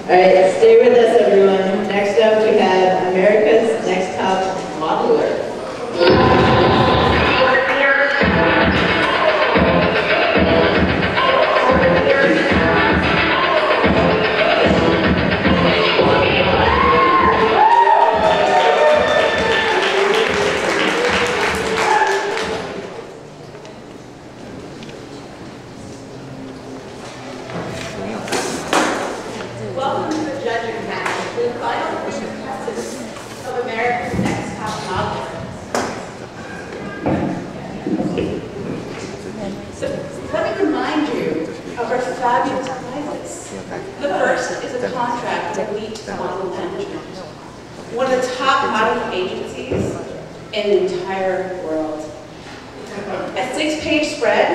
All right, stay with us, everyone. Next up, we have America's Next Top Modeler. Welcome to the judging panel, the final three contestants of America's Next Top Modeler. So let me remind you of our fabulous prizes. The first is a contract with Elite Model Management, one of the top modeling agencies in the entire world. A 6-page spread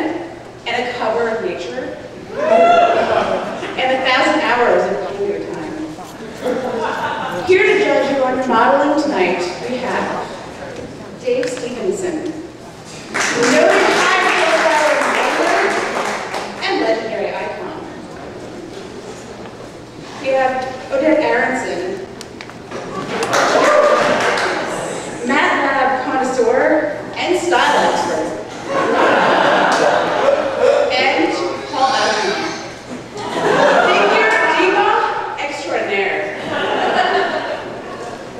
and a cover of Nature, and 1,000 hours of computer time. Here to judge you on your modeling tonight, we have Dave Stevenson, noted high-profile designer and legendary icon. We have Odette Aronson, MATLAB connoisseur and style expert. And Paul Allen, figure diva extraordinaire.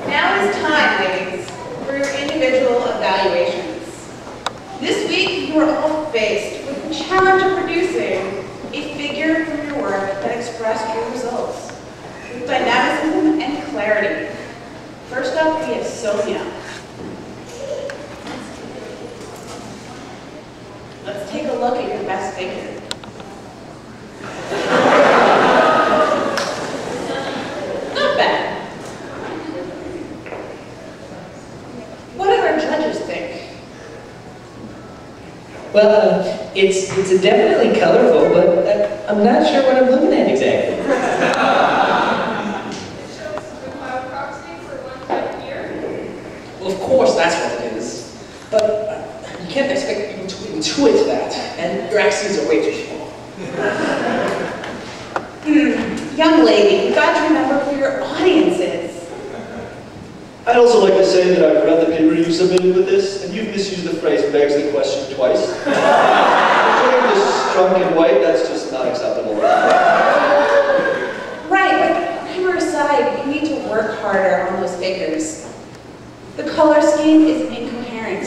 Now is time, ladies, for your individual evaluations. This week, you are all faced with the challenge of producing a figure from your work that expressed your results with dynamicism and clarity. First up, we have Sonia. Let's take a look at your best figure. Not bad. What do our judges think? Well, it's definitely colorful, but I'm not sure what I'm looking at exactly. Well, of course, that's what it is. But you can't expect people to intuit that, and your accents are way too small. Young lady, you've got to remember who your audience is. I'd also like to say that I've read the paper you submitted with this, and you've misused the phrase begs the question twice. Wearing this drunk and white, that's just not acceptable. Right, but grammar aside, you need to work harder on those figures. The color scheme is incoherent.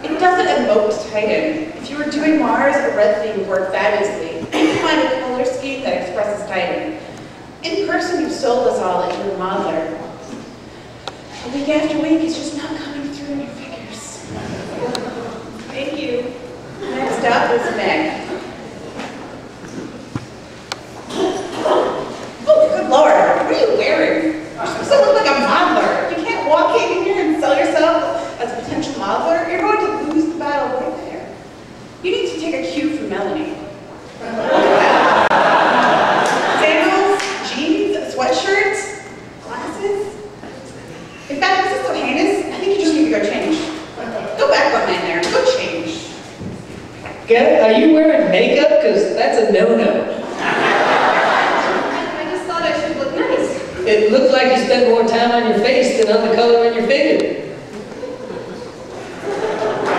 It doesn't evoke Titan. If you were doing Mars, a red thing would work fabulously. You can find a color scheme that expresses Titan. In person, you've sold us all that you're a modeler. But week after week, it's just not coming through in your figures. Thank you. Next up is Meg. Oh, good Lord, what are you wearing? You're supposed to look like a modeler. You can't walk in here and sell yourself as a potential modeler. You're going to lose the battle right there. You need to take a cue from Melanie. Sandals, jeans, a sweatshirt, glasses. In fact, this is so heinous, I think you just need to go change. Go back behind there, go change. Okay, are you wearing makeup? Because that's a no-no. I just thought I should look nice. It looks like you spent more time on your face than on the color in your figure.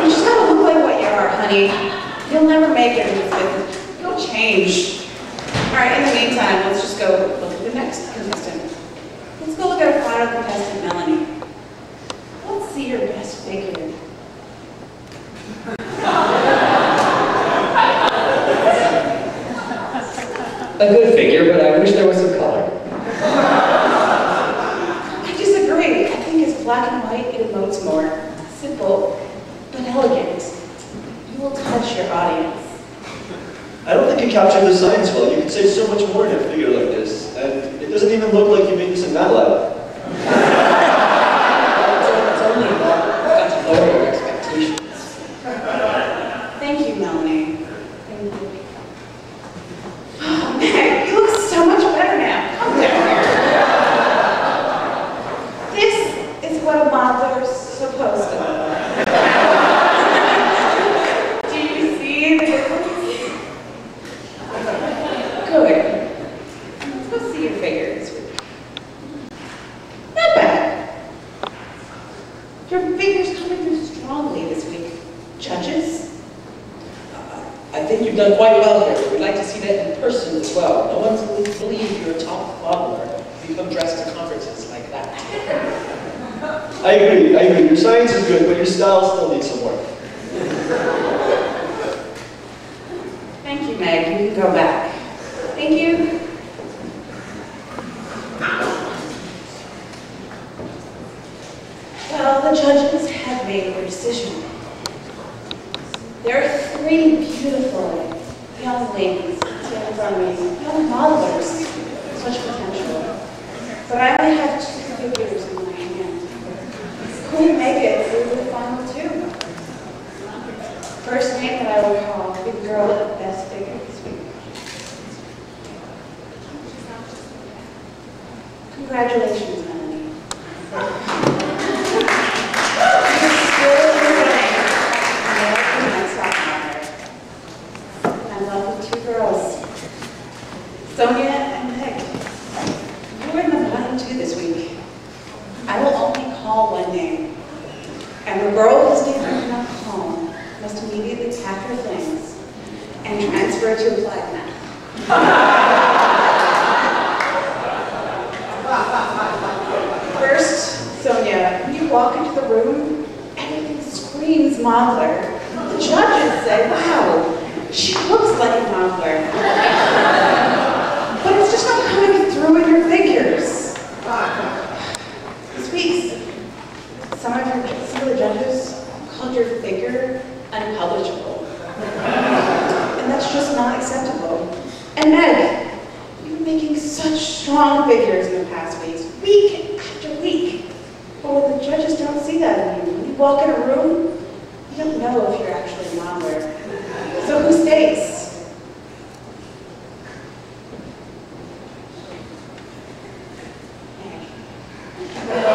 You just gotta look like what you are, honey. You'll never make it in this business. Go change. All right, in the meantime, let's just go look at the next contestant. Let's go look at our final contestant, Melanie. Let's see your best figure. A good figure, but I wish there was some color. I disagree. I think it's black and white, it emotes more. Simple, but elegant. You will touch your audience. I don't think you captured the science well. You could say so much more in a figure like this, and it doesn't even look like you made this in MATLAB. It's only got to lower your expectations. Thank you, Melanie. Thank you. Oh, man, you look so much better now. Come down here. This is what a modeler's supposed to look like. Do you see the difference? Good. Let's go see your figures. Your figure's coming through strongly this week. Judges? I think you've done quite well here. We'd like to see that in person as well. No one's going to believe you're a top modeler if you come dressed to conferences like that. I agree. Your science is good, but your style still needs some work. Thank you, Meg. You can go back. Thank you. Well, the judges have made their decision. There are 3 beautiful young ladies sitting in front of me, young modelers, such potential. But I only have 2 figures in my hand. Who will make it through the final 2? First name that I will call the girl with the best figure this week. Congratulations, Melanie. You're still in the running. I'm left with 2 girls, Sonia and Meg. You're in the bottom 2 this week. I will only call one name, and the girl whose name I do not call must immediately pack her things and transfer to a flag map. First, Sonia, when you walk into the room, everything screams modeler. The judges say, wow, she looks like a modeler. But it's just not coming through in your figures. This week, some of the judges called your figure unpublishable. And that's just not acceptable. And Meg, you've been making such strong figures in the past weeks, week after week. But when the judges don't see that in you, when you walk in a room, you don't know if you're actually a modeler. So who stays? Meg.